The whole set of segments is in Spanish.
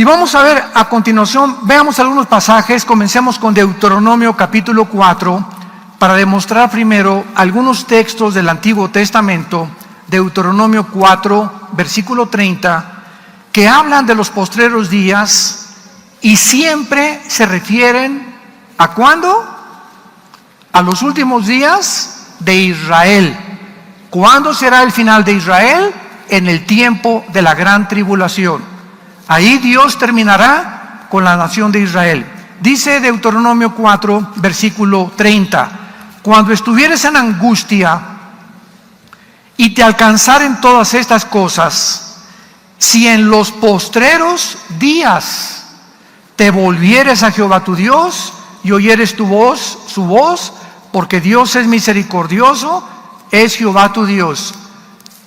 Y vamos a ver a continuación, veamos algunos pasajes. Comencemos con Deuteronomio capítulo 4, para demostrar primero algunos textos del Antiguo Testamento. Deuteronomio 4, versículo 30, que hablan de los postreros días y siempre se refieren ¿a cuándo? A los últimos días de Israel. ¿Cuándo será el final de Israel? En el tiempo de la gran tribulación. Ahí Dios terminará con la nación de Israel. Dice Deuteronomio 4, versículo 30, cuando estuvieres en angustia y te alcanzaren todas estas cosas, si en los postreros días te volvieres a Jehová tu Dios y oyeres su voz, porque Dios es misericordioso, es Jehová tu Dios.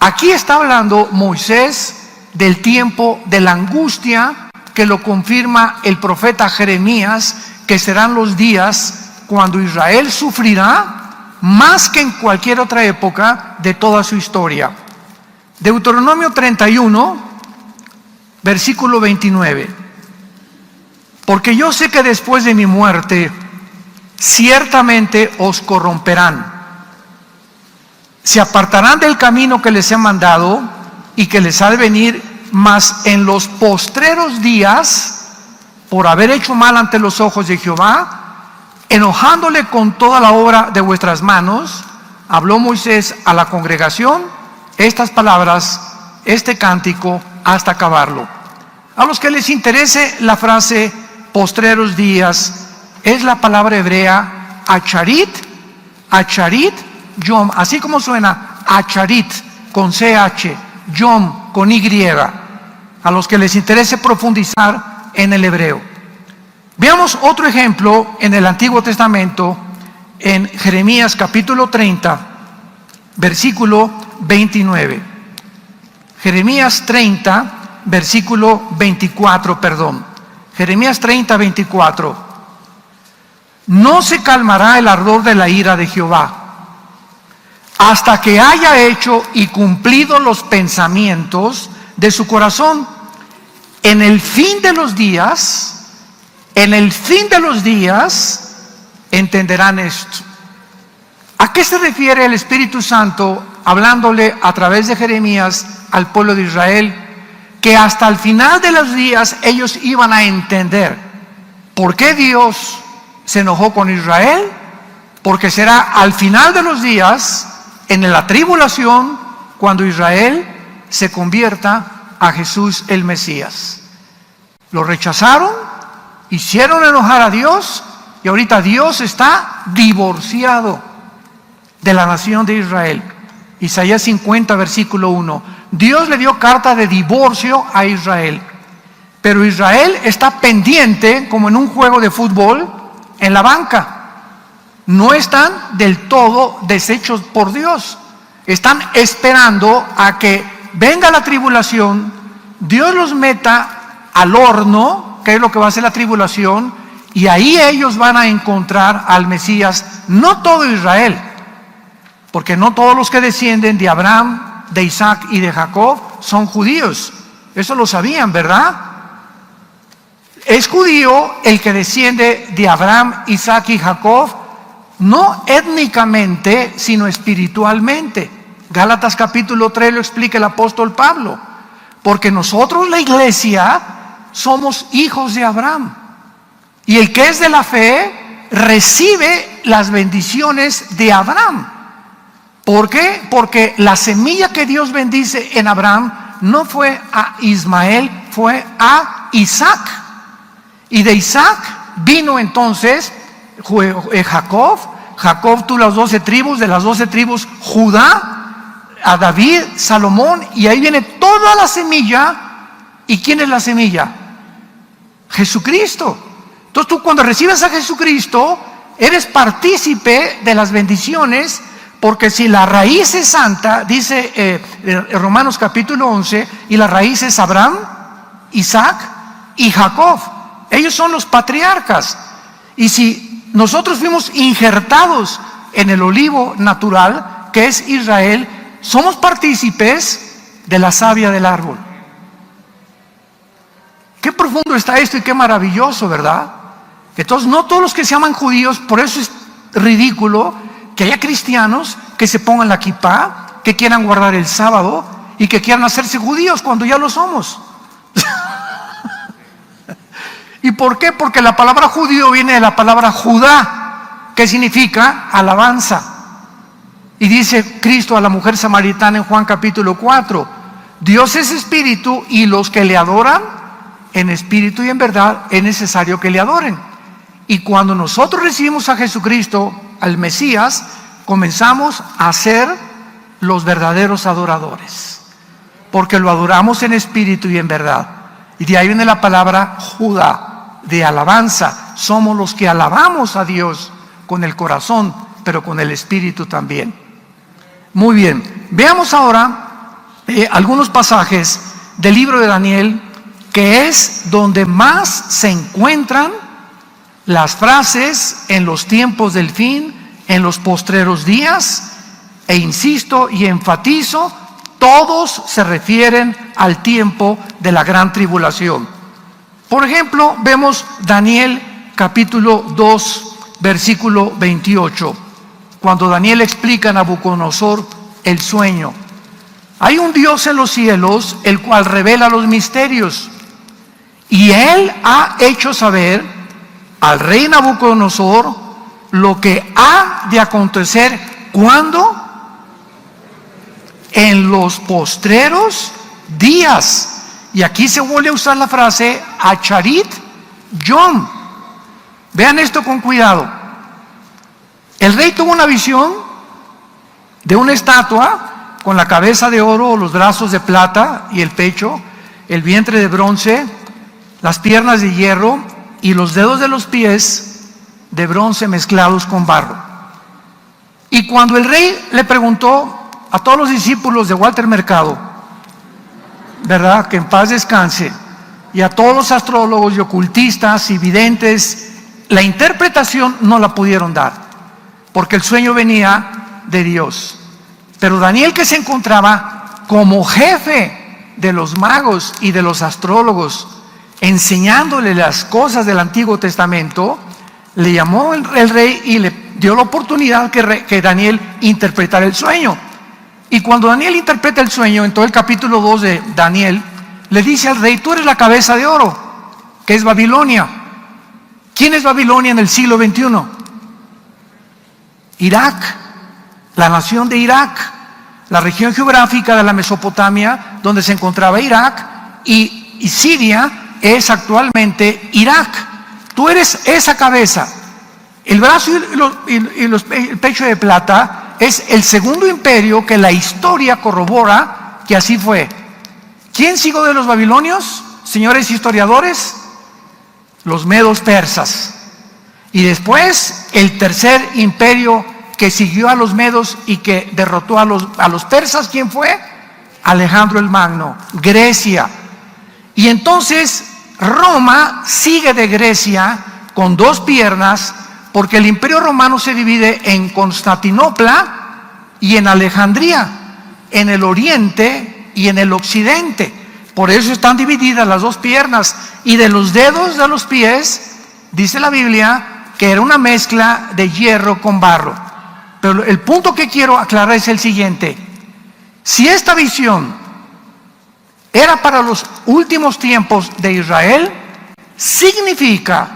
Aquí está hablando Moisés del tiempo de la angustia, que lo confirma el profeta Jeremías, que serán los días cuando Israel sufrirá más que en cualquier otra época de toda su historia. Deuteronomio 31, versículo 29. Porque yo sé que después de mi muerte ciertamente os corromperán, se apartarán del camino que les he mandado y que les ha de venir, mas en los postreros días, por haber hecho mal ante los ojos de Jehová, enojándole con toda la obra de vuestras manos, habló Moisés a la congregación estas palabras, este cántico, hasta acabarlo. A los que les interese la frase postreros días, es la palabra hebrea acharit, yom, así como suena acharit con CH, yom con Y, a los que les interese profundizar en el hebreo. Veamos otro ejemplo en el Antiguo Testamento, en Jeremías capítulo 30, versículo 29. Jeremías 30, versículo 24, perdón. Jeremías 30, 24. No se calmará el ardor de la ira de Jehová, hasta que haya hecho y cumplido los pensamientos de su corazón. En el fin de los días, entenderán esto. ¿A qué se refiere el Espíritu Santo hablándole a través de Jeremías al pueblo de Israel? Que hasta el final de los días ellos iban a entender por qué Dios se enojó con Israel, porque será al final de los días, en la tribulación, cuando Israel se convierta a Jesús el Mesías. Lo rechazaron, hicieron enojar a Dios, y ahorita Dios está divorciado de la nación de Israel. Isaías 50, versículo 1. Dios le dio carta de divorcio a Israel, pero Israel está pendiente, como en un juego de fútbol, en la banca. No están del todo deshechos por Dios. Están esperando a que venga la tribulación, Dios los meta al horno, que es lo que va a ser la tribulación, y ahí ellos van a encontrar al Mesías. No todo Israel, porque no todos los que descienden de Abraham, de Isaac y de Jacob son judíos. Eso lo sabían, ¿verdad? Es judío el que desciende de Abraham, Isaac y Jacob, no étnicamente, sino espiritualmente. Gálatas capítulo 3 lo explica el apóstol Pablo. Porque nosotros, la iglesia, somos hijos de Abraham. Y el que es de la fe recibe las bendiciones de Abraham. ¿Por qué? Porque la semilla que Dios bendice en Abraham no fue a Ismael, fue a Isaac. Y de Isaac vino entonces Jacob. Jacob tuvo las 12 tribus, de las 12 tribus Judá, a David, Salomón, y ahí viene toda la semilla. ¿Y quién es la semilla? Jesucristo. Entonces tú, cuando recibes a Jesucristo, eres partícipe de las bendiciones, porque si la raíz es santa, dice Romanos capítulo 11, y la raíz es Abraham, Isaac y Jacob. Ellos son los patriarcas. Y si nosotros fuimos injertados en el olivo natural, que es Israel, somos partícipes de la savia del árbol. Qué profundo está esto y qué maravilloso, ¿verdad? Entonces, no todos los que se llaman judíos, por eso es ridículo que haya cristianos que se pongan la kipá, que quieran guardar el sábado y que quieran hacerse judíos cuando ya lo somos. ¿Y por qué? Porque la palabra judío viene de la palabra Judá, que significa alabanza. Y dice Cristo a la mujer samaritana en Juan capítulo 4, Dios es espíritu y los que le adoran en espíritu y en verdad es necesario que le adoren. Y cuando nosotros recibimos a Jesucristo, al Mesías, comenzamos a ser los verdaderos adoradores, porque lo adoramos en espíritu y en verdad. Y de ahí viene la palabra Judá, de alabanza. Somos los que alabamos a Dios con el corazón, pero con el espíritu también. Muy bien, veamos ahora algunos pasajes del libro de Daniel, que es donde más se encuentran las frases en los tiempos del fin, en los postreros días, e insisto y enfatizo, todos se refieren al tiempo de la gran tribulación. Por ejemplo, vemos Daniel capítulo 2, versículo 28, cuando Daniel explica a Nabucodonosor el sueño. Hay un Dios en los cielos, el cual revela los misterios, y Él ha hecho saber al rey Nabucodonosor lo que ha de acontecer. ¿Cuándo? En los postreros días. Y aquí se vuelve a usar la frase Acharit Yom. Vean esto con cuidado. El rey tuvo una visión de una estatua con la cabeza de oro, los brazos de plata y el pecho, el vientre de bronce, las piernas de hierro y los dedos de los pies de bronce mezclados con barro. Y cuando el rey le preguntó a todos los discípulos de Walter Mercado, ¿verdad?, que en paz descanse, y a todos los astrólogos y ocultistas y videntes, la interpretación no la pudieron dar, porque el sueño venía de Dios. Pero Daniel, que se encontraba como jefe de los magos y de los astrólogos, enseñándole las cosas del Antiguo Testamento, le llamó el rey y le dio la oportunidad que Daniel interpretara el sueño. Y cuando Daniel interpreta el sueño, en todo el capítulo 2 de Daniel, le dice al rey: tú eres la cabeza de oro, que es Babilonia. ¿Quién es Babilonia en el siglo XXI? Irak, la nación de Irak, la región geográfica de la Mesopotamia, donde se encontraba Irak, y Siria es actualmente Irak. Tú eres esa cabeza. El brazo y el pecho de plata es el segundo imperio que la historia corrobora que así fue. ¿Quién siguió de los babilonios, señores historiadores? Los medos persas. Y después el tercer imperio que siguió a los medos y que derrotó a los persas, ¿quién fue? Alejandro el Magno, Grecia. Y entonces Roma sigue de Grecia con dos piernas, porque el imperio romano se divide en Constantinopla y en Alejandría, en el oriente y en el occidente. Por eso están divididas las dos piernas. Y de los dedos de los pies, dice la Biblia, que era una mezcla de hierro con barro. Pero el punto que quiero aclarar es el siguiente: si esta visión era para los últimos tiempos de Israel, significa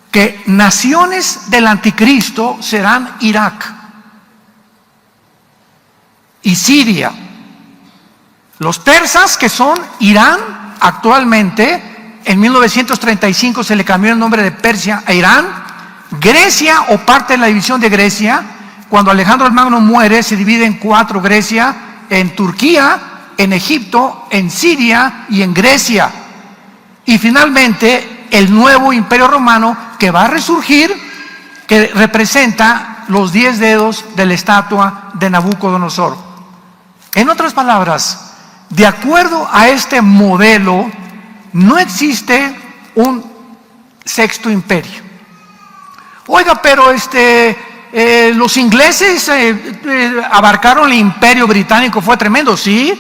que naciones del anticristo serán Irak y Siria. Los persas, que son Irán actualmente, en 1935 se le cambió el nombre de Persia a Irán. Grecia, o parte de la división de Grecia, cuando Alejandro el Magno muere, se divide en cuatro: Grecia, en Turquía, en Egipto, en Siria y en Grecia. Y finalmente el nuevo imperio romano, que va a resurgir, que representa los 10 dedos de la estatua de Nabucodonosor. En otras palabras, de acuerdo a este modelo, no existe un sexto imperio. Oiga, pero los ingleses abarcaron el imperio británico, fue tremendo, sí.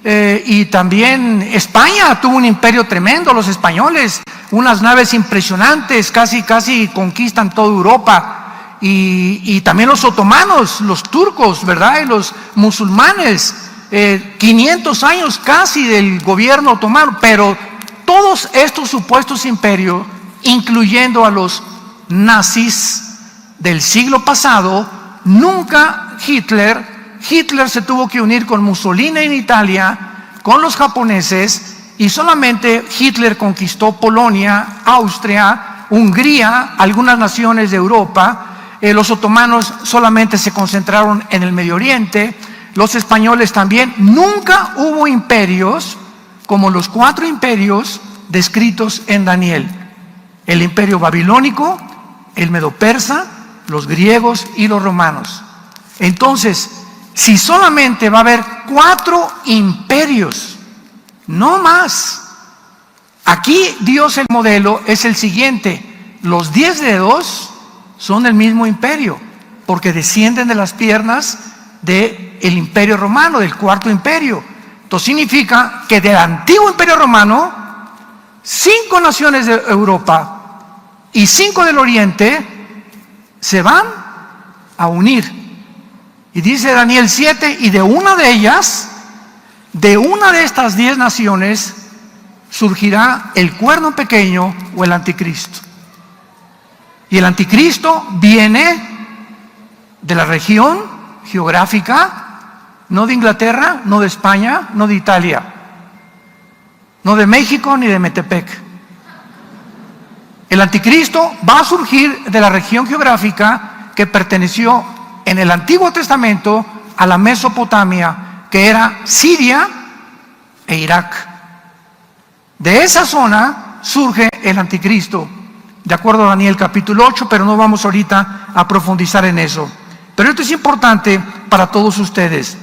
y también España tuvo un imperio tremendo, los españoles, unas naves impresionantes, casi conquistan toda Europa, y también los otomanos, los turcos, ¿verdad? Y los musulmanes, 500 años casi del gobierno otomano, pero todos estos supuestos imperios, incluyendo a los nazis del siglo pasado, nunca Hitler se tuvo que unir con Mussolini en Italia, con los japoneses, y solamente Hitler conquistó Polonia, Austria, Hungría, algunas naciones de Europa. Los otomanos solamente se concentraron en el Medio Oriente, los españoles también. Nunca hubo imperios como los 4 imperios descritos en Daniel: el imperio babilónico, el medo-persa, los griegos y los romanos. Entonces, si solamente va a haber 4 imperios, no más. Aquí Dios, el modelo es el siguiente: los 10 dedos son el mismo imperio, porque descienden de las piernas del imperio romano, del 4.º imperio. Esto significa que del antiguo imperio romano, 5 naciones de Europa y 5 del Oriente se van a unir. Y dice Daniel 7, y de una de ellas, de una de estas 10 naciones, surgirá el cuerno pequeño o el anticristo. Y el anticristo viene de la región geográfica, no de Inglaterra, no de España, no de Italia, no de México ni de Metepec. El anticristo va a surgir de la región geográfica que perteneció en el Antiguo Testamento a la Mesopotamia, que era Siria e Irak. De esa zona surge el anticristo, de acuerdo a Daniel capítulo 8, pero no vamos ahorita a profundizar en eso. Pero esto es importante para todos ustedes.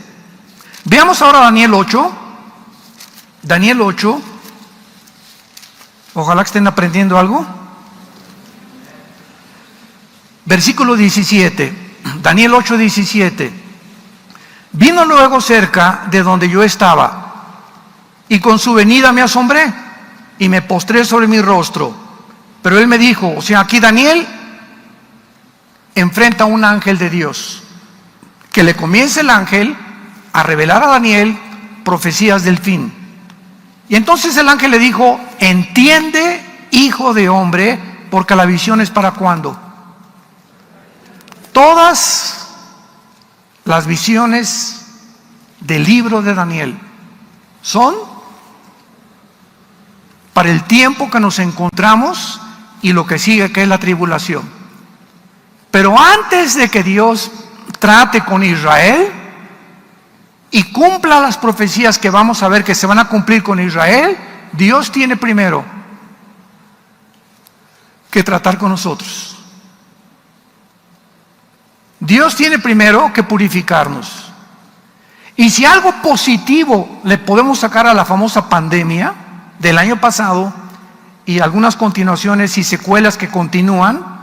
Veamos ahora Daniel 8. Daniel 8. Ojalá que estén aprendiendo algo. Versículo 17. Daniel 8, 17. Vino luego cerca de donde yo estaba, y con su venida me asombré, y me postré sobre mi rostro. Pero él me dijo, o sea, aquí Daniel enfrenta a un ángel de Dios, que le comienza el ángel a revelar a Daniel profecías del fin. Y entonces el ángel le dijo: entiende, hijo de hombre, porque la visión es para ¿cuándo? Todas las visiones del libro de Daniel son para el tiempo que nos encontramos y lo que sigue, que es la tribulación. Pero antes de que Dios trate con Israel y cumpla las profecías que vamos a ver que se van a cumplir con Israel, Dios tiene primero que tratar con nosotros. Dios tiene primero que purificarnos. Y si algo positivo le podemos sacar a la famosa pandemia del año pasado y algunas continuaciones y secuelas que continúan,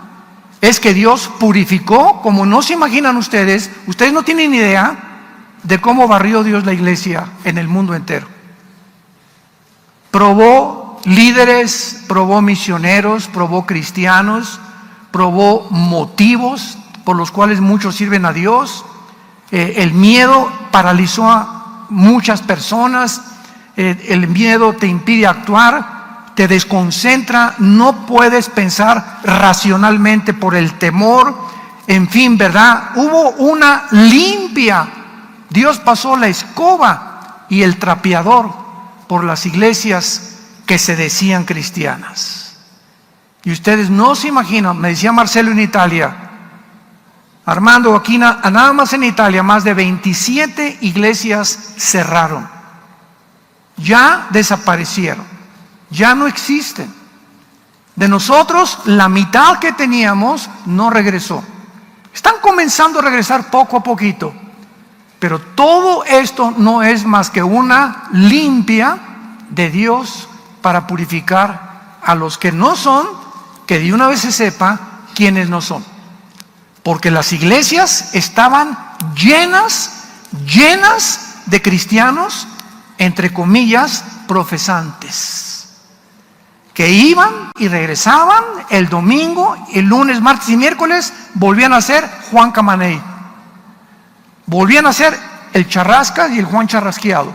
es que Dios purificó como no se imaginan ustedes. Ustedes no tienen idea de cómo barrió Dios la iglesia en el mundo entero. Probó líderes, probó misioneros, probó cristianos, probó motivos por los cuales muchos sirven a Dios. El miedo paralizó a muchas personas. El miedo te impide actuar, te desconcentra, no puedes pensar racionalmente por el temor. En fin, ¿verdad? Hubo una limpia. Dios pasó la escoba y el trapeador por las iglesias que se decían cristianas. Y ustedes no se imaginan, me decía Marcelo en Italia, Armando, aquí nada más en Italia, más de 27 iglesias cerraron. Ya desaparecieron, ya no existen. De nosotros, la mitad que teníamos no regresó. Están comenzando a regresar poco a poquito. Pero todo esto no es más que una limpia de Dios para purificar a los que no son, que de una vez se sepa quiénes no son. Porque las iglesias estaban llenas de cristianos entre comillas, profesantes, que iban y regresaban el domingo, el lunes, martes y miércoles, volvían a ser Juan Camaney, volvían a ser el Charrascas y el Juan Charrasqueado.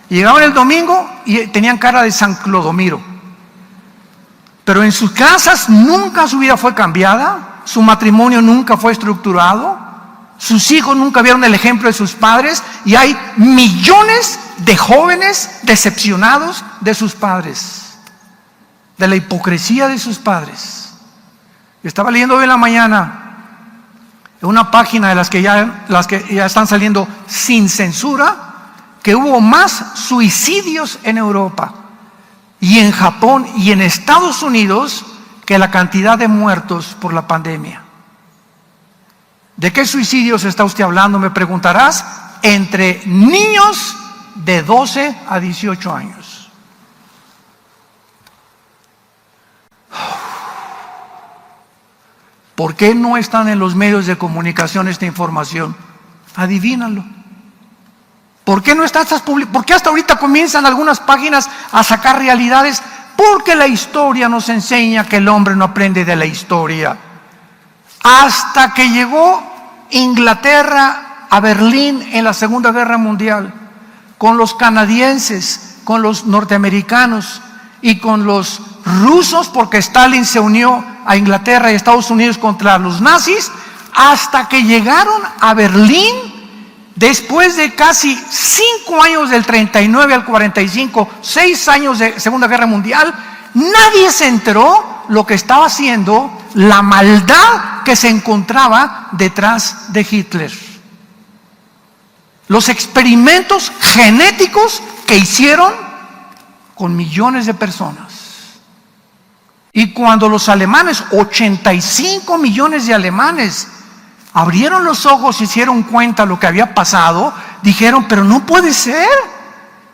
Llegaban el domingo y tenían cara de San Clodomiro, pero en sus casas nunca su vida fue cambiada, su matrimonio nunca fue estructurado, sus hijos nunca vieron el ejemplo de sus padres, y hay millones de jóvenes decepcionados de sus padres, de la hipocresía de sus padres. Estaba leyendo hoy en la mañana en una página de las que ya están saliendo sin censura, que hubo más suicidios en Europa y en Japón y en Estados Unidos que la cantidad de muertos por la pandemia. ¿De qué suicidios está usted hablando? Me preguntarás. Entre niños de 12 a 18 años. ¿Por qué no están en los medios de comunicación esta información? Adivínalo. ¿Por qué no está estas publicaciones? ¿Por qué hasta ahorita comienzan algunas páginas a sacar realidades? Porque la historia nos enseña que el hombre no aprende de la historia. Hasta que llegó Inglaterra a Berlín en la Segunda Guerra Mundial, con los canadienses, con los norteamericanos y con los rusos, porque Stalin se unió a Inglaterra y Estados Unidos contra los nazis, hasta que llegaron a Berlín, después de casi 5 años del 39 al 45, 6 años de Segunda Guerra Mundial, nadie se enteró lo que estaba haciendo, la maldad que se encontraba detrás de Hitler. Los experimentos genéticos que hicieron con millones de personas. Y cuando los alemanes, 85 millones de alemanes, abrieron los ojos y se dieron cuenta de lo que había pasado, dijeron, pero no puede ser.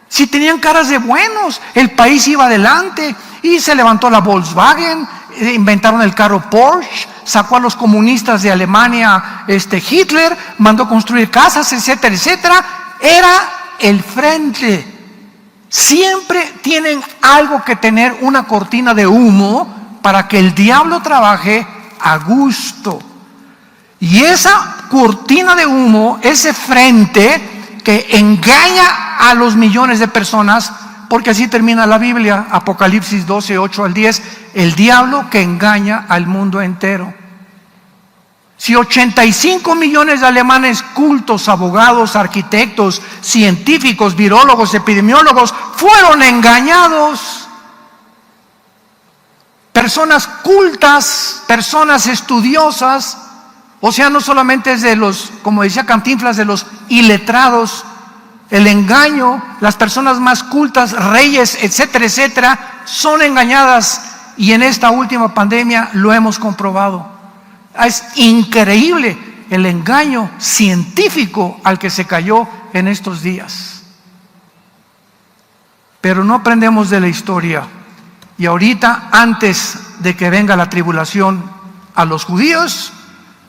Si tenían caras de buenos, el país iba adelante y se levantó la Volkswagen, inventaron el carro Porsche, sacó a los comunistas de Alemania Hitler, mandó construir casas, etcétera, etcétera. Era el frente. Siempre tienen algo que tener, una cortina de humo para que el diablo trabaje a gusto. Y esa cortina de humo, ese frente que engaña a los millones de personas, porque así termina la Biblia, Apocalipsis 12, 8 al 10, el diablo que engaña al mundo entero. Si 85 millones de alemanes cultos, abogados, arquitectos, científicos, virólogos, epidemiólogos, fueron engañados, personas cultas, personas estudiosas, o sea, no solamente es de los, como decía Cantinflas, de los iletrados, el engaño, las personas más cultas, reyes, etcétera, etcétera, son engañadas, y en esta última pandemia lo hemos comprobado. Es increíble el engaño científico al que se cayó en estos días. Pero no aprendemos de la historia. Y ahorita, antes de que venga la tribulación a los judíos,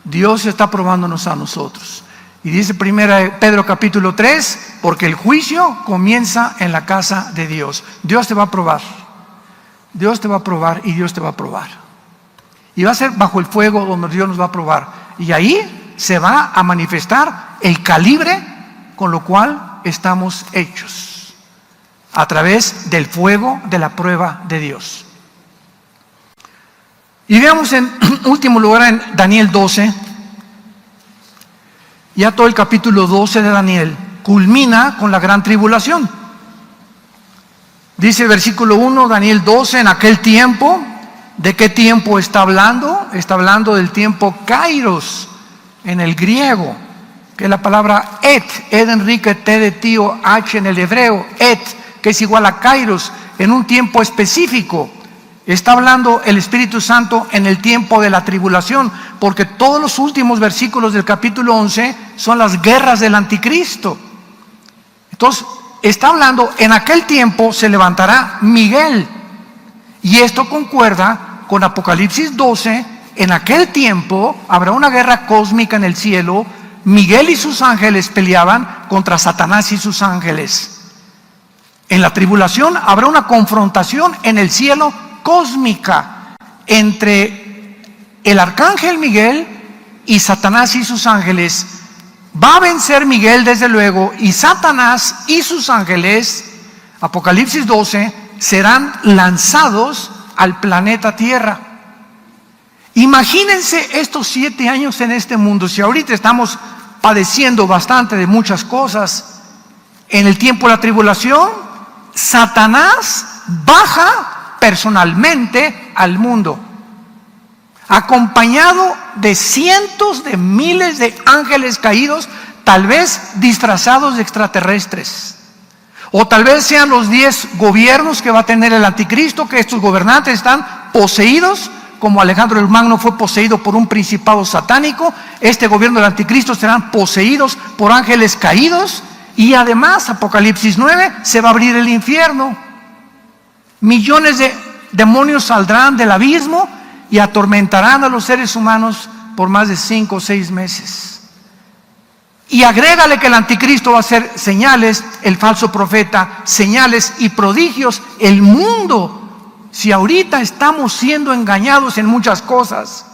Dios está probándonos a nosotros. Y dice 1 Pedro capítulo 3, porque el juicio comienza en la casa de Dios. Dios te va a probar. Dios te va a probar y Dios te va a probar. Y va a ser bajo el fuego donde Dios nos va a probar. Y ahí se va a manifestar el calibre con lo cual estamos hechos. A través del fuego de la prueba de Dios. Y veamos en último lugar en Daniel 12. Ya todo el capítulo 12 de Daniel culmina con la gran tribulación. Dice el versículo 1, Daniel 12, en aquel tiempo. ¿De qué tiempo está hablando? Está hablando del tiempo kairos en el griego, que es la palabra et, ed Enrique, t de tío, h en el hebreo, et, que es igual a kairos, en un tiempo específico. Está hablando el Espíritu Santo en el tiempo de la tribulación, porque todos los últimos versículos del capítulo 11 son las guerras del anticristo. Entonces, está hablando, en aquel tiempo se levantará Miguel. Y esto concuerda con Apocalipsis 12, en aquel tiempo habrá una guerra cósmica en el cielo, Miguel y sus ángeles peleaban contra Satanás y sus ángeles. En la tribulación habrá una confrontación en el cielo cósmica entre el arcángel Miguel y Satanás y sus ángeles. Va a vencer Miguel desde luego, y Satanás y sus ángeles, Apocalipsis 12, serán lanzados al planeta Tierra. Imagínense estos 7 años en este mundo. Si ahorita estamos padeciendo bastante de muchas cosas, en el tiempo de la tribulación, Satanás baja personalmente al mundo, acompañado de cientos de miles de ángeles caídos, tal vez disfrazados de extraterrestres, o tal vez sean los 10 gobiernos que va a tener el anticristo, que estos gobernantes están poseídos, como Alejandro el Magno fue poseído por un principado satánico. Este gobierno del anticristo serán poseídos por ángeles caídos, y además, Apocalipsis 9, se va a abrir el infierno. Millones de demonios saldrán del abismo y atormentarán a los seres humanos por más de 5 o 6 meses. Y agrégale que el anticristo va a hacer señales, el falso profeta, señales y prodigios. El mundo, si ahorita estamos siendo engañados en muchas cosas,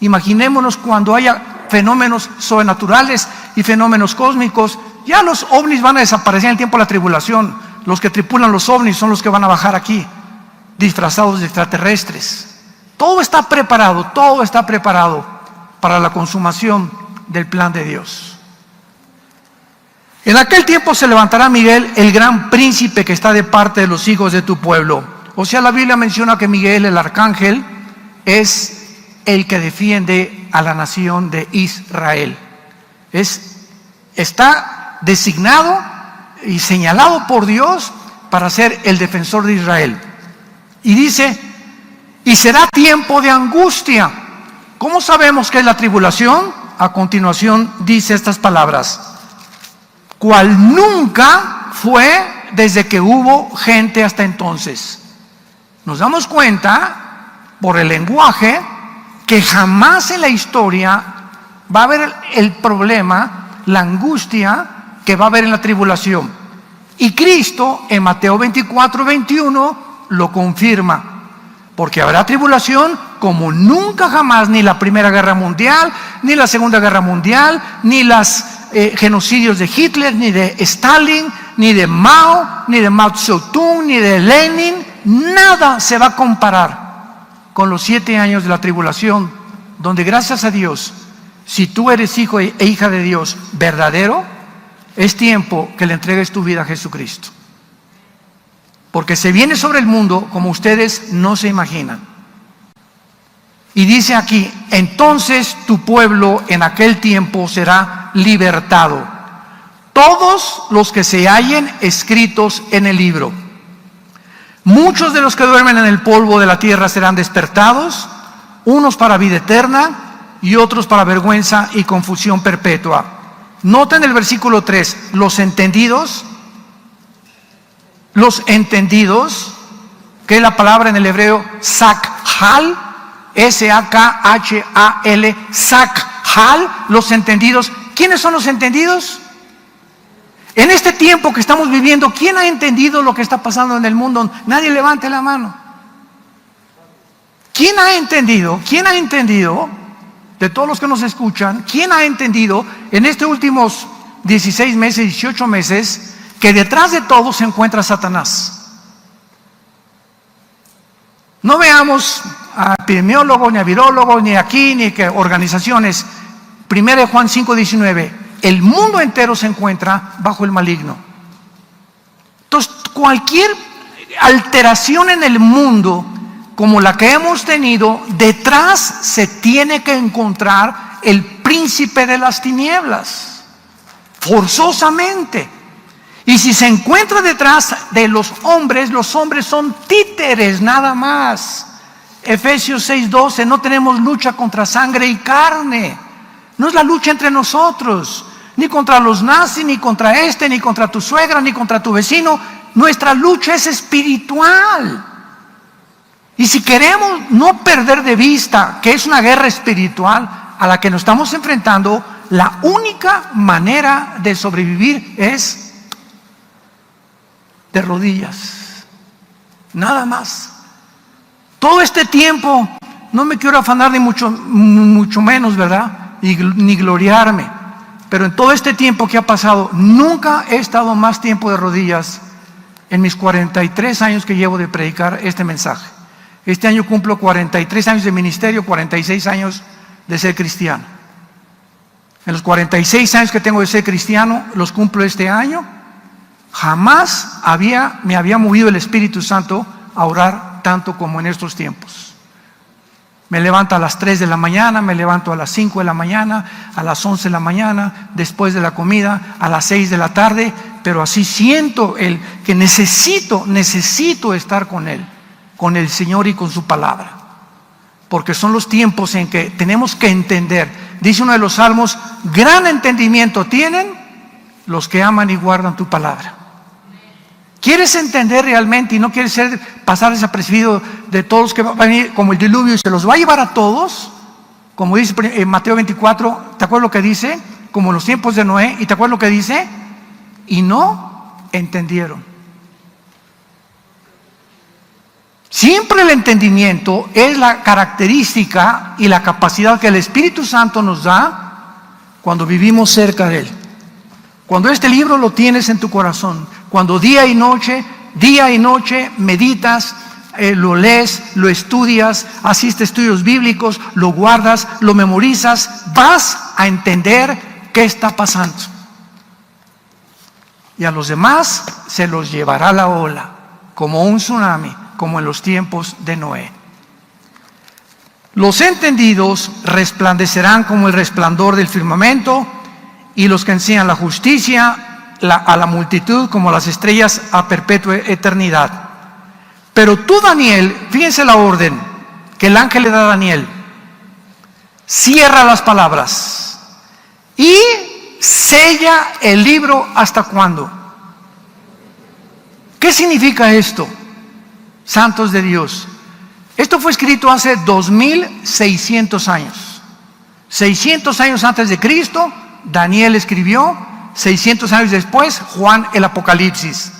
imaginémonos cuando haya fenómenos sobrenaturales y fenómenos cósmicos. Ya los ovnis van a desaparecer en el tiempo de la tribulación. Los que tripulan los ovnis son los que van a bajar aquí, disfrazados de extraterrestres. Todo está preparado para la consumación del plan de Dios. En aquel tiempo se levantará Miguel, el gran príncipe que está de parte de los hijos de tu pueblo. O sea, la Biblia menciona que Miguel, el arcángel, es el que defiende a la nación de Israel. Está designado y señalado por Dios para ser el defensor de Israel. Y dice, y será tiempo de angustia. ¿Cómo sabemos que es la tribulación? A continuación dice estas palabras: cual nunca fue desde que hubo gente hasta entonces. Nos damos cuenta por el lenguaje que jamás en la historia va a haber el problema, la angustia que va a haber en la tribulación. Y Cristo en Mateo 24, 21 lo confirma, porque habrá tribulación como nunca jamás, ni la Primera Guerra Mundial, ni la Segunda Guerra Mundial, ni los genocidios de Hitler, ni de Stalin, ni de Mao, ni de Mao Zedong, ni de Lenin. Nada se va a comparar con los 7 años de la tribulación, donde gracias a Dios, si tú eres hijo e hija de Dios verdadero, es tiempo que le entregues tu vida a Jesucristo. Porque se viene sobre el mundo como ustedes no se imaginan. Y dice aquí, entonces tu pueblo en aquel tiempo será libertado, todos los que se hallen escritos en el libro. Muchos de los que duermen en el polvo de la tierra serán despertados, unos para vida eterna y otros para vergüenza y confusión perpetua. Noten el versículo 3, los entendidos, que es la palabra en el hebreo sakhal, S-A-K-H-A-L, sakhal, los entendidos. ¿Quiénes son los entendidos? En este tiempo que estamos viviendo, ¿quién ha entendido lo que está pasando en el mundo? Nadie levante la mano. ¿Quién ha entendido? ¿Quién ha entendido? De todos los que nos escuchan, ¿quién ha entendido en estos últimos 16 meses, 18 meses, que detrás de todo se encuentra Satanás? No veamos a epidemiólogos, ni a virólogos, ni aquí, ni que organizaciones. 1 Juan 5:19, el mundo entero se encuentra bajo el maligno. Entonces, cualquier alteración en el mundo como la que hemos tenido, detrás se tiene que encontrar el príncipe de las tinieblas, forzosamente. Y si se encuentra detrás de los hombres son títeres nada más. Efesios 6:12, no tenemos lucha contra sangre y carne. No es la lucha entre nosotros, ni contra los nazis, ni contra ni contra tu suegra, ni contra tu vecino. Nuestra lucha es espiritual. Y si queremos no perder de vista que es una guerra espiritual a la que nos estamos enfrentando, la única manera de sobrevivir es de rodillas, nada más. Todo este tiempo, no me quiero afanar ni mucho menos, ¿verdad? Ni gloriarme, pero en todo este tiempo que ha pasado, nunca he estado más tiempo de rodillas en mis 43 años que llevo de predicar este mensaje. Este año cumplo 43 años de ministerio, 46 años de ser cristiano. En los 46 años que tengo de ser cristiano, los cumplo este año. Jamás me había movido el Espíritu Santo a orar tanto como en estos tiempos. Me levanto a las 3 de la mañana, me levanto a las 5 de la mañana, a las 11 de la mañana, después de la comida, a las 6 de la tarde, pero así siento que necesito estar con Él, con el Señor y con su palabra. Porque son los tiempos en que tenemos que entender. Dice uno de los salmos: gran entendimiento tienen los que aman y guardan tu palabra. ¿Quieres entender realmente y no quieres pasar desapercibido de todos los que van a venir como el diluvio y se los va a llevar a todos? Como dice en Mateo 24, ¿te acuerdas lo que dice? Como en los tiempos de Noé. ¿Y te acuerdas lo que dice? Y no entendieron. Siempre el entendimiento es la característica y la capacidad que el Espíritu Santo nos da cuando vivimos cerca de Él. Cuando este libro lo tienes en tu corazón, cuando día y noche meditas, lo lees, lo estudias, asistes a estudios bíblicos, lo guardas, lo memorizas, vas a entender qué está pasando. Y a los demás se los llevará la ola, como un tsunami, como en los tiempos de Noé. Los entendidos resplandecerán como el resplandor del firmamento, y los que enseñan la justicia a la multitud como las estrellas a perpetua eternidad. Pero tú, Daniel, fíjense la orden que el ángel le da a Daniel: cierra las palabras y sella el libro. ¿Hasta cuándo? ¿Qué significa esto, santos de Dios? Esto fue escrito hace 2600 años. 600 años antes de Cristo Daniel escribió, 600 años después Juan el Apocalipsis.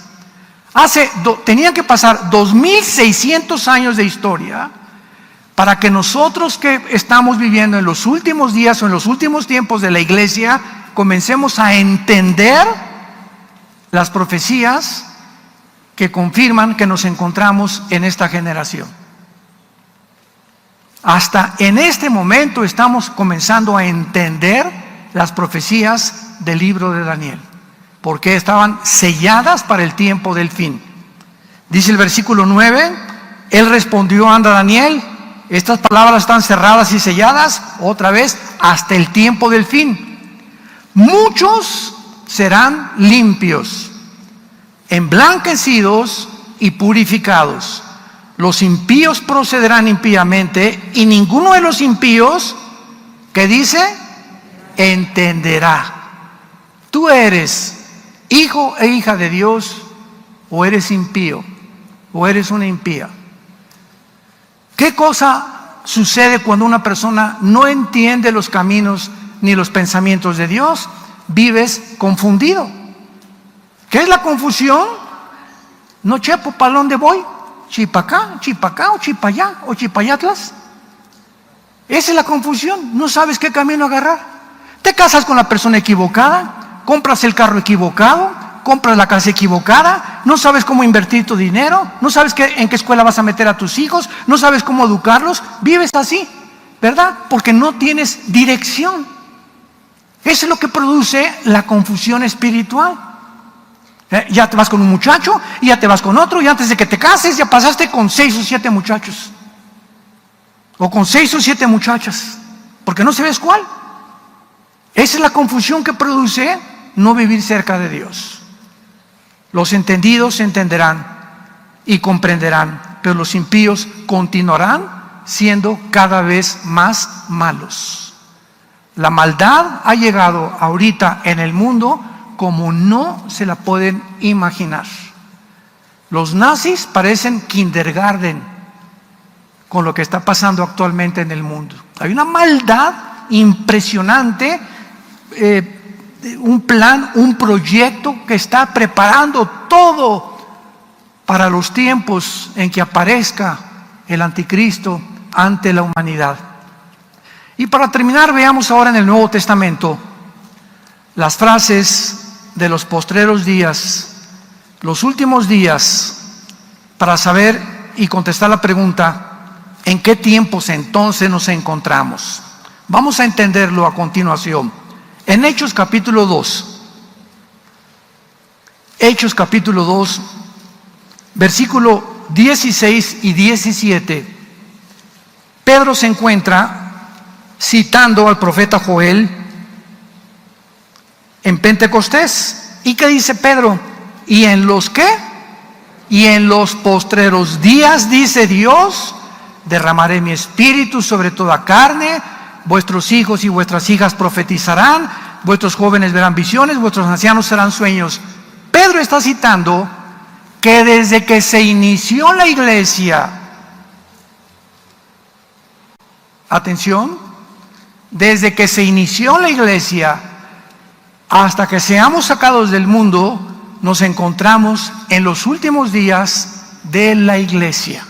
Tenían que pasar 2600 años de historia para que nosotros que estamos viviendo en los últimos días o en los últimos tiempos de la iglesia comencemos a entender las profecías que confirman que nos encontramos en esta generación. Hasta en este momento estamos comenzando a entender las profecías del libro de Daniel, porque estaban selladas para el tiempo del fin. Dice el versículo 9: él respondió: anda, Daniel, estas palabras están cerradas y selladas otra vez hasta el tiempo del fin. Muchos serán limpios, emblanquecidos y purificados. Los impíos procederán impíamente, y ninguno de los impíos, ¿qué dice?, entenderá. Tú eres hijo e hija de Dios, o eres impío, o eres una impía. ¿Qué cosa sucede cuando una persona no entiende los caminos ni los pensamientos de Dios? Vives confundido. ¿Qué es la confusión? No chepo, ¿para dónde voy? ¿Chipacá, o chipallá, o chipayatlas? Esa es la confusión. No sabes qué camino agarrar. Te casas con la persona equivocada, compras el carro equivocado, compras la casa equivocada, no sabes cómo invertir tu dinero, no sabes en qué escuela vas a meter a tus hijos, no sabes cómo educarlos, vives así, ¿verdad? Porque no tienes dirección. Eso es lo que produce la confusión espiritual. Ya te vas con un muchacho, y ya te vas con otro, y antes de que te cases ya pasaste con 6 o 7 muchachos, o con 6 o 7 muchachas, porque no sabes cuál. Esa es la confusión que produce no vivir cerca de Dios. Los entendidos entenderán y comprenderán, pero los impíos continuarán siendo cada vez más malos. La maldad ha llegado ahorita en el mundo como no se la pueden imaginar. Los nazis parecen kindergarten con lo que está pasando actualmente en el mundo. Hay una maldad impresionante, un plan, un proyecto que está preparando todo para los tiempos en que aparezca el anticristo ante la humanidad. Y para terminar, veamos ahora en el Nuevo Testamento las frases de los postreros días, los últimos días, para saber y contestar la pregunta: ¿en qué tiempos entonces nos encontramos? Vamos a entenderlo a continuación. En Hechos capítulo 2, Hechos capítulo 2, versículo 16 y 17, Pedro se encuentra citando al profeta Joel en Pentecostés. ¿Y qué dice Pedro? ¿Y en los qué? Y en los postreros días, dice Dios, derramaré mi espíritu sobre toda carne, vuestros hijos y vuestras hijas profetizarán, vuestros jóvenes verán visiones, vuestros ancianos serán sueños. Pedro está citando que desde que se inició la iglesia, atención, desde que se inició la iglesia hasta que seamos sacados del mundo, nos encontramos en los últimos días de la iglesia,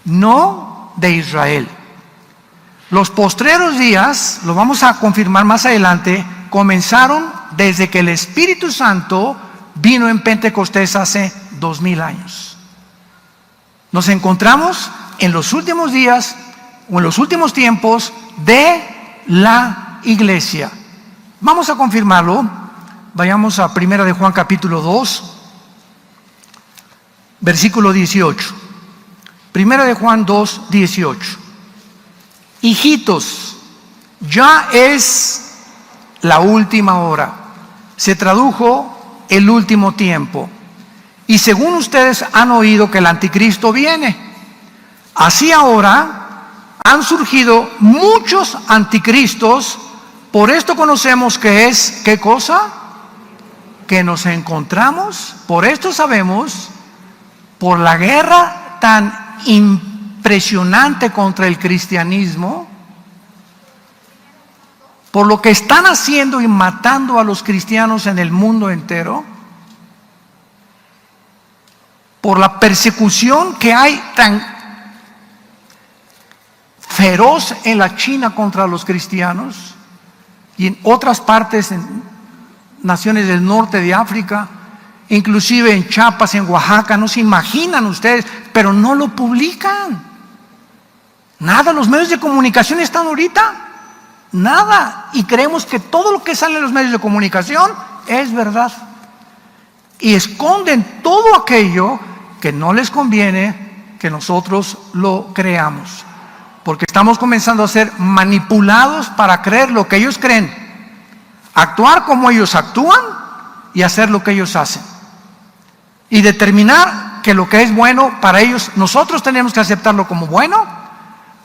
no de Israel. Los postreros días, lo vamos a confirmar más adelante, comenzaron desde que el Espíritu Santo vino en Pentecostés hace 2000 años. Nos encontramos en los últimos días o en los últimos tiempos de la iglesia. Vamos a confirmarlo. Vayamos a 1 de Juan capítulo 2, versículo 18. 1 de Juan 2, 18. Hijitos, ya es la última hora. Se tradujo el último tiempo. Y según ustedes han oído que el anticristo viene, así ahora han surgido muchos anticristos. Por esto conocemos que es, ¿qué cosa? Que nos encontramos, por esto sabemos, por la guerra tan impresionante contra el cristianismo, por lo que están haciendo y matando a los cristianos en el mundo entero, por la persecución que hay tan feroz en la China contra los cristianos y en otras partes, en naciones del norte de África, inclusive en Chiapas, en Oaxaca. No se imaginan ustedes, pero no lo publican. Nada, los medios de comunicación están ahorita, nada, y creemos que todo lo que sale en los medios de comunicación es verdad, y esconden todo aquello que no les conviene que nosotros lo creamos, porque estamos comenzando a ser manipulados para creer lo que ellos creen, actuar como ellos actúan y hacer lo que ellos hacen, y determinar que lo que es bueno para ellos, nosotros tenemos que aceptarlo como bueno.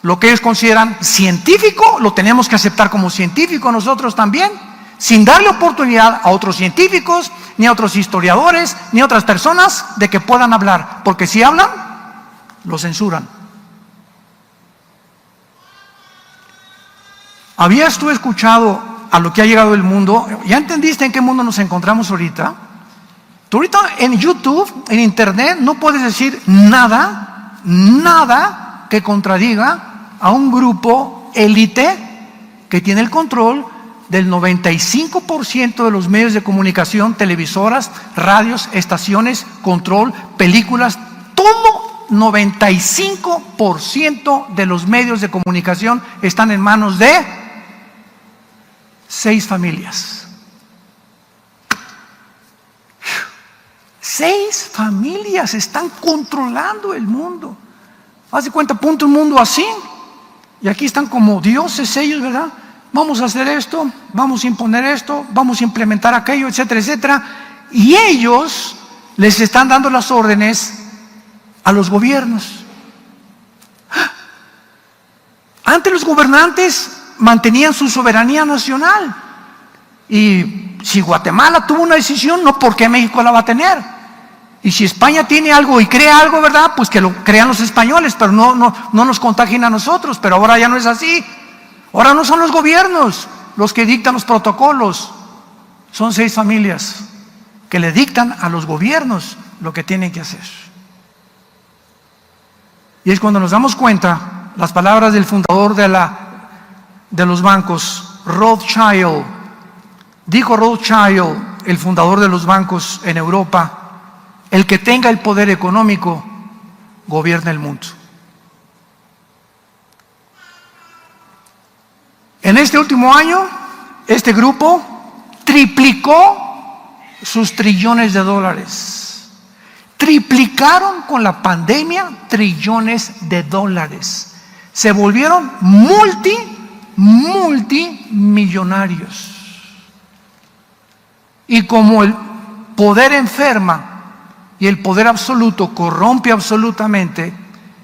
Lo que ellos consideran científico, lo tenemos que aceptar como científico nosotros también, sin darle oportunidad a otros científicos, ni a otros historiadores, ni a otras personas de que puedan hablar, porque si hablan, lo censuran. ¿Habías tú escuchado a lo que ha llegado el mundo? ¿Ya entendiste en qué mundo nos encontramos ahorita? Tú ahorita en YouTube, en internet, no puedes decir nada que contradiga a un grupo élite que tiene el control del 95% de los medios de comunicación, televisoras, radios, estaciones, control, películas, todo 95% de los medios de comunicación están en manos de 6 familias. 6 familias están controlando el mundo. Haz de cuenta, ponte un mundo así, y aquí están como dioses ellos, ¿verdad? Vamos a hacer esto, vamos a imponer esto, vamos a implementar aquello, etcétera, etcétera. Y ellos les están dando las órdenes a los gobiernos. Antes los gobernantes mantenían su soberanía nacional. Y si Guatemala tuvo una decisión, no, ¿por qué México la va a tener? Y si España tiene algo y crea algo, ¿verdad? Pues que lo crean los españoles, pero no nos contagien a nosotros. Pero ahora ya no es así. Ahora no son los gobiernos los que dictan los protocolos. Son 6 familias que le dictan a los gobiernos lo que tienen que hacer. Y es cuando nos damos cuenta, las palabras del fundador de los bancos, Rothschild, dijo Rothschild, el fundador de los bancos en Europa: el que tenga el poder económico gobierna el mundo. En este último año, este grupo triplicó sus trillones de dólares. Triplicaron con la pandemia trillones de dólares. Se volvieron multimillonarios. Y como el poder enferma y el poder absoluto corrompe absolutamente,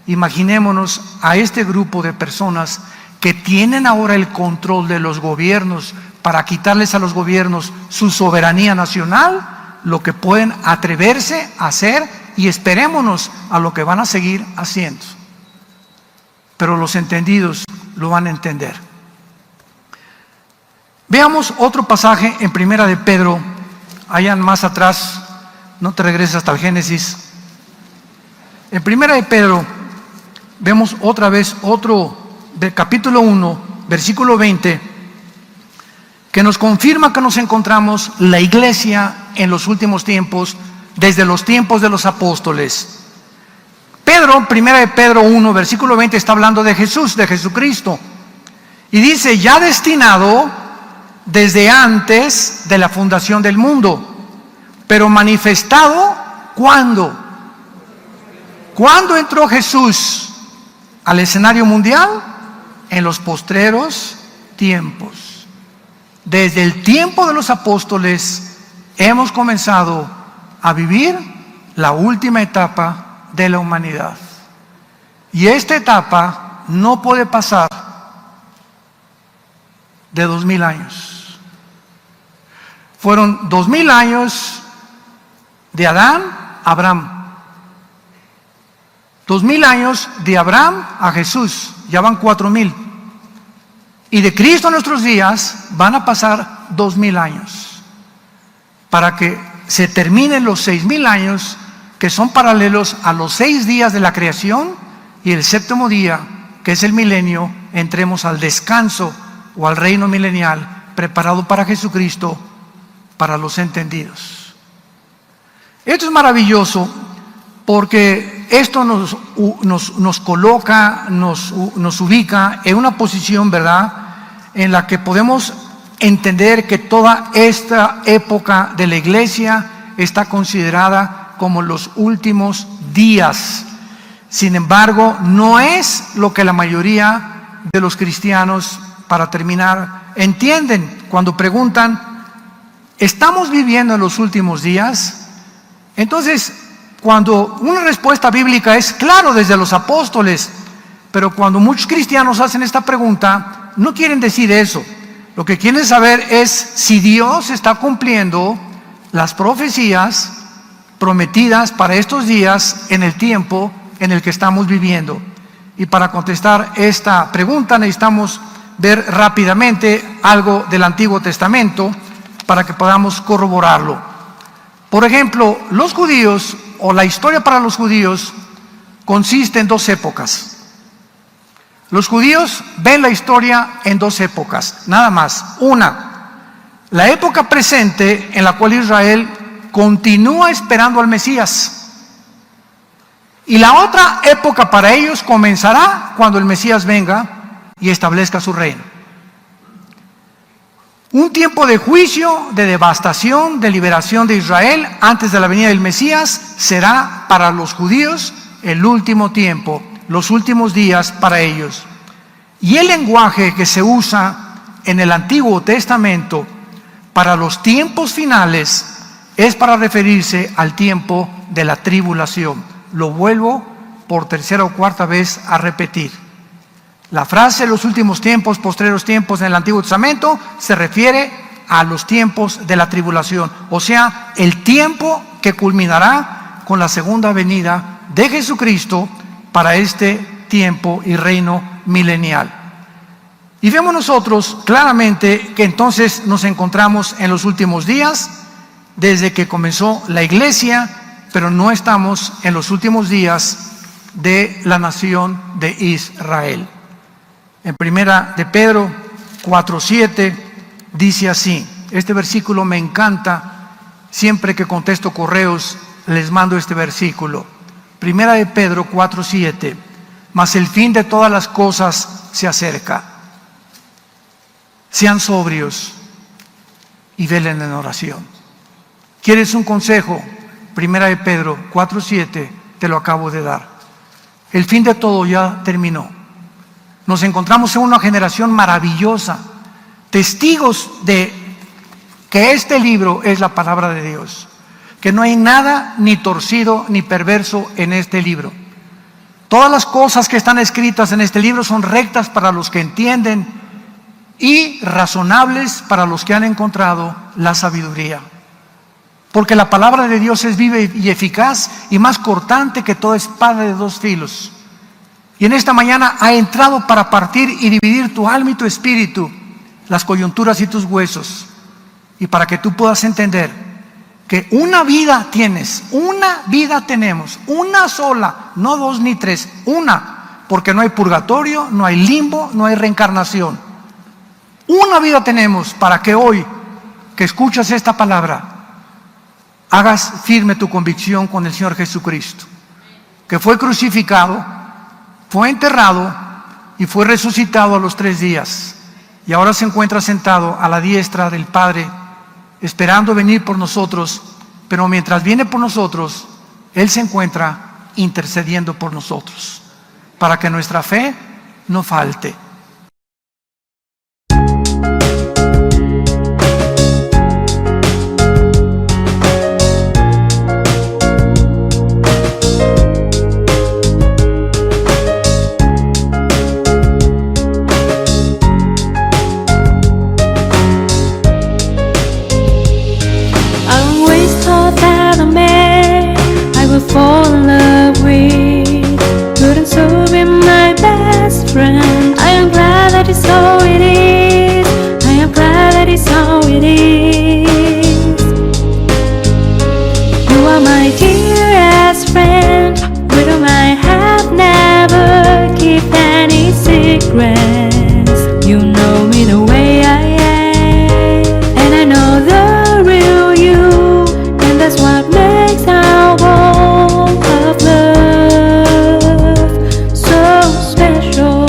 imaginémonos a este grupo de personas que tienen ahora el control de los gobiernos para quitarles a los gobiernos su soberanía nacional, lo que pueden atreverse a hacer, y esperémonos a lo que van a seguir haciendo. Pero los entendidos lo van a entender. Veamos otro pasaje en Primera de Pedro, allá más atrás, no te regreses hasta el Génesis. En Primera de Pedro vemos otra vez otro del capítulo 1, versículo 20, que nos confirma que nos encontramos la iglesia en los últimos tiempos, desde los tiempos de los apóstoles. Pedro, Primera de Pedro 1, versículo 20, está hablando de Jesús, de Jesucristo, y dice: ya destinado desde antes de la fundación del mundo, pero manifestado, ¿cuándo? ¿Cuándo entró Jesús al escenario mundial? En los postreros tiempos. Desde el tiempo de los apóstoles hemos comenzado a vivir la última etapa de la humanidad. Y esta etapa no puede pasar de 2000 años. Fueron 2000 años de Adán a Abraham. 2000 años de Abraham a Jesús, ya van 4000. Y de Cristo a nuestros días van a pasar 2000 años, para que se terminen los 6000 años, que son paralelos a los 6 días de la creación, y el séptimo día, que es el milenio, entremos al descanso o al reino milenial preparado para Jesucristo, para los entendidos. Esto es maravilloso, porque esto nos coloca, nos ubica en una posición, ¿verdad?, en la que podemos entender que toda esta época de la iglesia está considerada como los últimos días. Sin embargo, no es lo que la mayoría de los cristianos, para terminar, entienden cuando preguntan: ¿estamos viviendo en los últimos días? Entonces, cuando una respuesta bíblica es claro desde los apóstoles, pero cuando muchos cristianos hacen esta pregunta, no quieren decir eso. Lo que quieren saber es si Dios está cumpliendo las profecías prometidas para estos días en el tiempo en el que estamos viviendo. Y para contestar esta pregunta necesitamos ver rápidamente algo del Antiguo Testamento para que podamos corroborarlo. Por ejemplo, los judíos, o la historia para los judíos, consiste en 2 épocas. Los judíos ven la historia en 2 épocas, nada más. Una, la época presente, en la cual Israel continúa esperando al Mesías. Y la otra época para ellos comenzará cuando el Mesías venga y establezca su reino. Un tiempo de juicio, de devastación, de liberación de Israel antes de la venida del Mesías será para los judíos el último tiempo, los últimos días para ellos. Y el lenguaje que se usa en el Antiguo Testamento para los tiempos finales es para referirse al tiempo de la tribulación. Lo vuelvo por tercera o cuarta vez a repetir. La frase los últimos tiempos, postreros tiempos en el Antiguo Testamento se refiere a los tiempos de la tribulación, o sea, el tiempo que culminará con la segunda venida de Jesucristo para este tiempo y reino milenial. Y vemos nosotros claramente que entonces nos encontramos en los últimos días, desde que comenzó la iglesia pero no estamos en los últimos días de la nación de Israel. En primera de Pedro 4:7 dice así, este versículo me encanta, siempre que contesto correos les mando este versículo. Primera de Pedro 4:7, mas el fin de todas las cosas se acerca. Sean sobrios y velen en oración. ¿Quieres un consejo? Primera de Pedro 4:7, te lo acabo de dar. El fin de todo ya terminó. Nos encontramos en una generación maravillosa, testigos de que este libro es la palabra de Dios, que no hay nada ni torcido ni perverso en este libro. Todas las cosas que están escritas en este libro son rectas para los que entienden y razonables para los que han encontrado la sabiduría. Porque la palabra de Dios es viva y eficaz y más cortante que toda espada de dos filos. Y en esta mañana ha entrado para partir y dividir tu alma y tu espíritu, las coyunturas y tus huesos. Y para que tú puedas entender que una vida tienes, una vida tenemos, una sola, no dos ni tres, una. Porque no hay purgatorio, no hay limbo, no hay reencarnación. Una vida tenemos para que hoy, que escuchas esta palabra, hagas firme tu convicción con el Señor Jesucristo, que fue crucificado, fue enterrado y fue resucitado a los 3 días. Y ahora se encuentra sentado a la diestra del Padre, esperando venir por nosotros. Pero mientras viene por nosotros, Él se encuentra intercediendo por nosotros, para que nuestra fe no falte. Fall in love with, couldn't so be my best friend. I am glad that it's so it is. I am glad that it's so it is. You are my dearest friend, with whom I have never kept any secrets. You know me the way I am, and I know the real you, and that's what makes our world of love so special.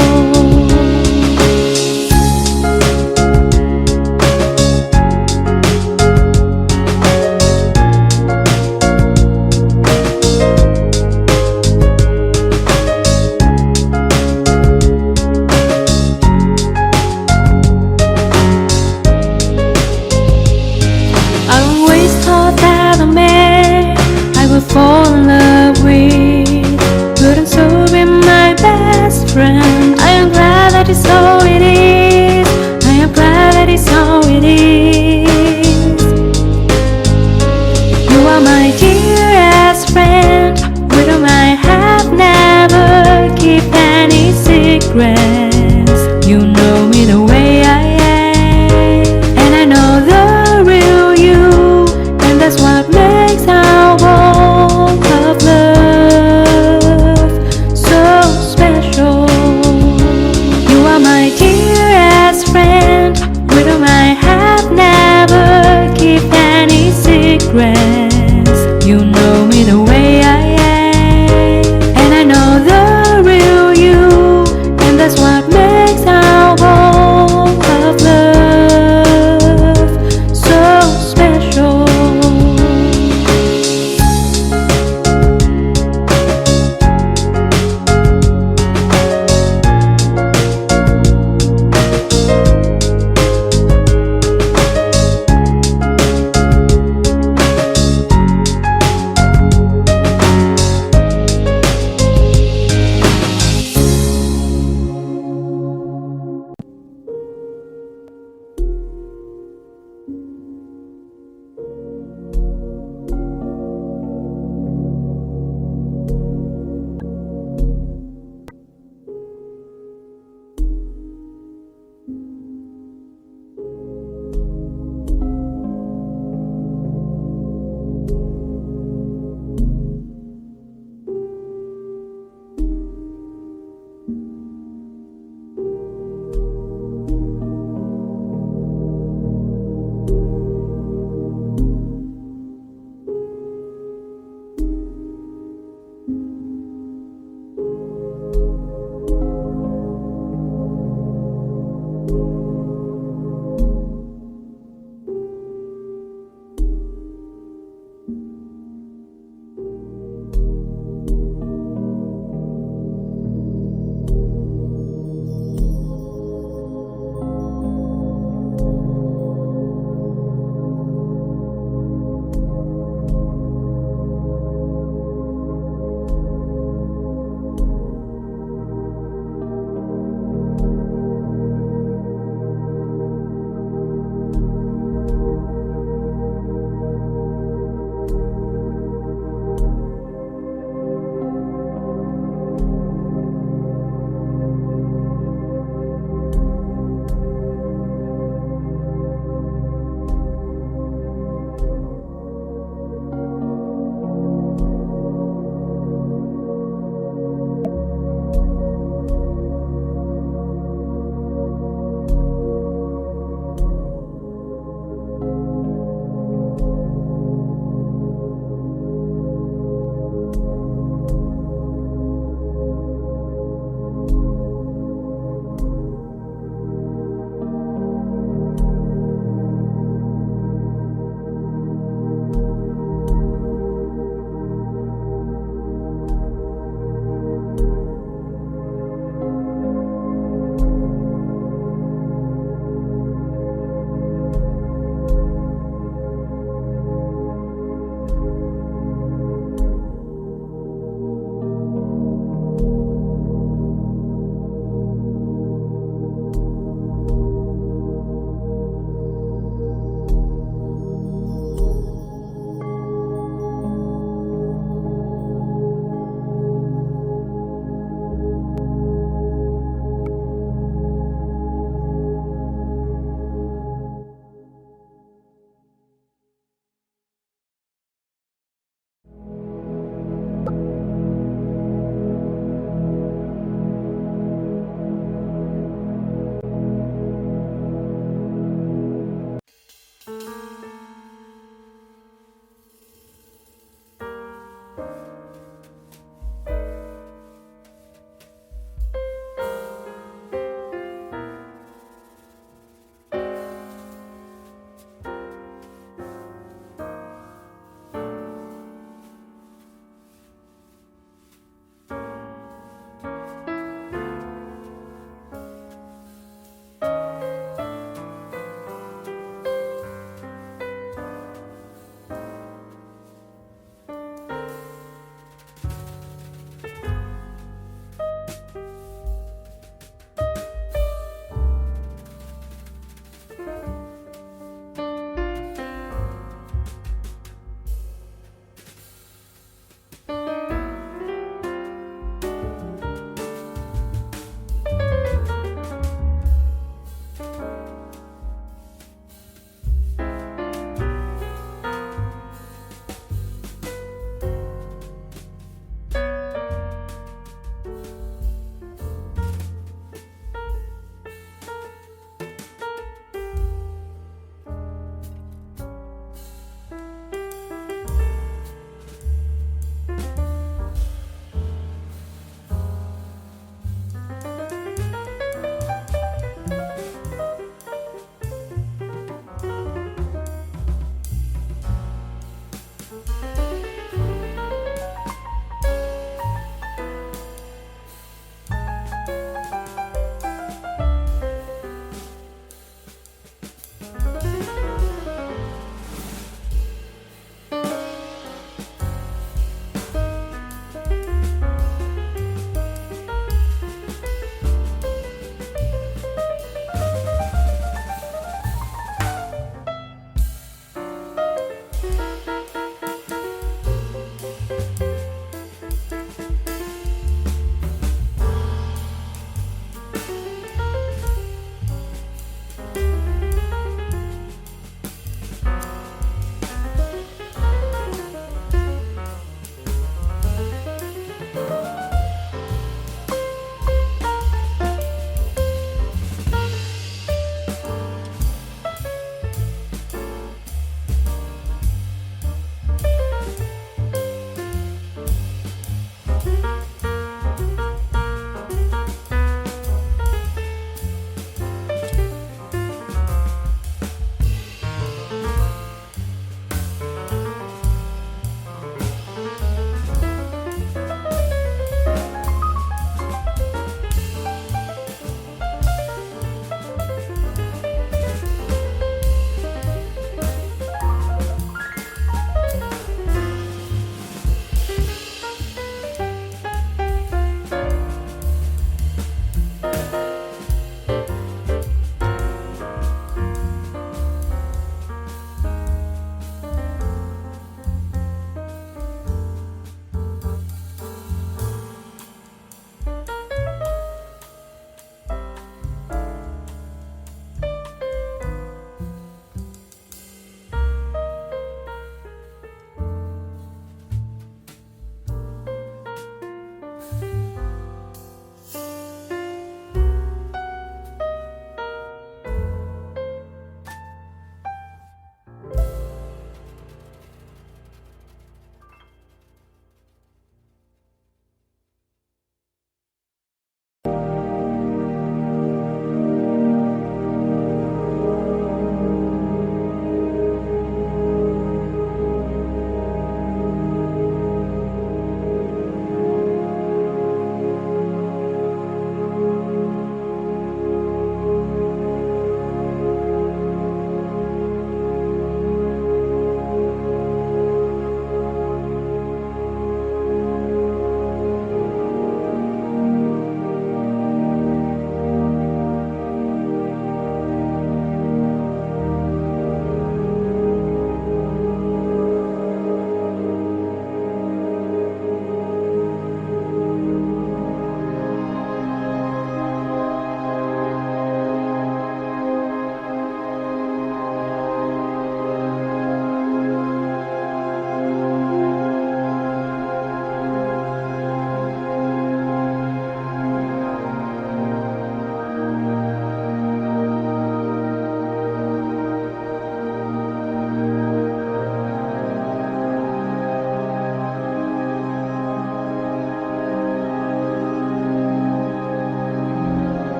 I always thought that a man I would fall in love with couldn't so be my best friend. I am glad that it's so it is. I am glad that it's so it is. You are my dearest friend, with whom I have never kept any secret.